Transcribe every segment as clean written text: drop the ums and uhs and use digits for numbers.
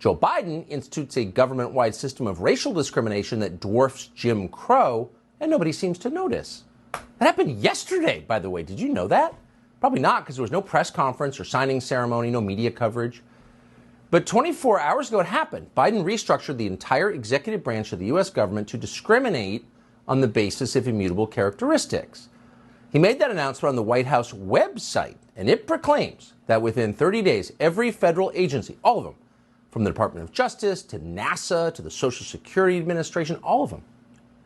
Joe Biden institutes a government-wide system of racial discrimination that dwarfs Jim Crow, and nobody seems to notice. That happened yesterday, by the way. Did you know that? Probably not, because there was no press conference or signing ceremony, no media coverage. But 24 hours ago it happened. Biden restructured the entire executive branch of the U.S. government to discriminate on the basis of immutable characteristics. He made that announcement on the White House website, and it proclaims that within 30 days, every federal agency, all of them, from the Department of Justice to NASA to the Social Security Administration, all of them,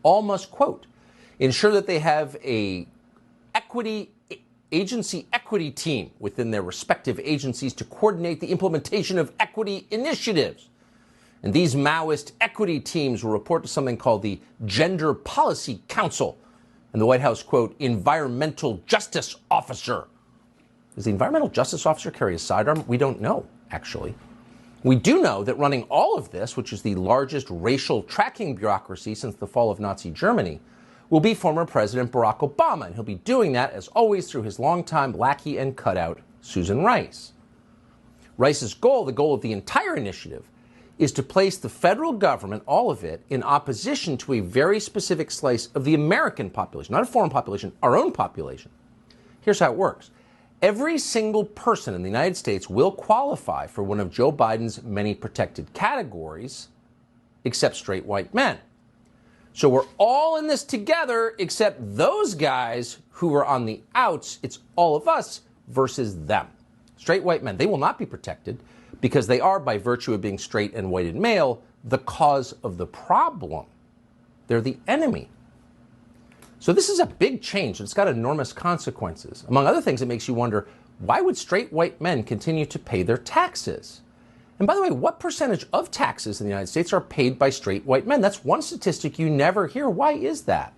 all must, quote, ensure that they have a agency equity team within their respective agencies to coordinate the implementation of equity initiatives. And these Maoist equity teams will report to something called the Gender Policy Council and the White House, quote, environmental justice officer. Does the environmental justice officer carry a sidearm? We don't know, actually. We do know that running all of this, which is the largest racial tracking bureaucracy since the fall of Nazi Germany, will be former President Barack Obama, and he'll be doing that, as always, through his longtime lackey and cutout, Susan Rice. Rice's goal, the goal of the entire initiative, is to place the federal government, all of it, in opposition to a very specific slice of the American population, not a foreign population, our own population. Here's how it works. Every single person in the United States will qualify for one of Joe Biden's many protected categories, except straight white men. So we're all in this together, except those guys who are on the outs. It's all of us versus them. Straight white men, they will not be protected because they are, by virtue of being straight and white and male, the cause of the problem. They're the enemy. So this is a big change. It's got enormous consequences. Among other things, it makes you wonder, why would straight white men continue to pay their taxes? And by the way, what percentage of taxes in the United States are paid by straight white men? That's one statistic you never hear. Why is that?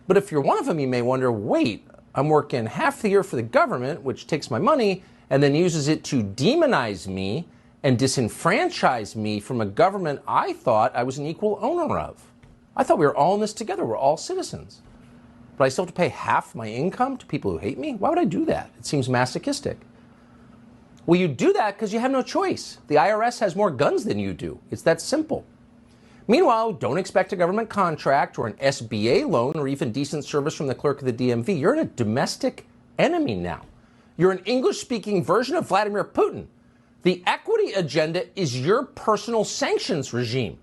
But if you're one of them, you may wonder, wait, I'm working half the year for the government, which takes my money and then uses it to demonize me and disenfranchise me from a government I thought I was an equal owner of. I thought we were all in this together. We're all citizens. But I still have to pay half my income to people who hate me? Why would I do that? It seems masochistic. Well, you do that because you have no choice. The IRS has more guns than you do. It's that simple. Meanwhile, don't expect a government contract or an SBA loan or even decent service from the clerk of the DMV. You're in a domestic enemy now. You're an English-speaking version of Vladimir Putin. The equity agenda is your personal sanctions regime.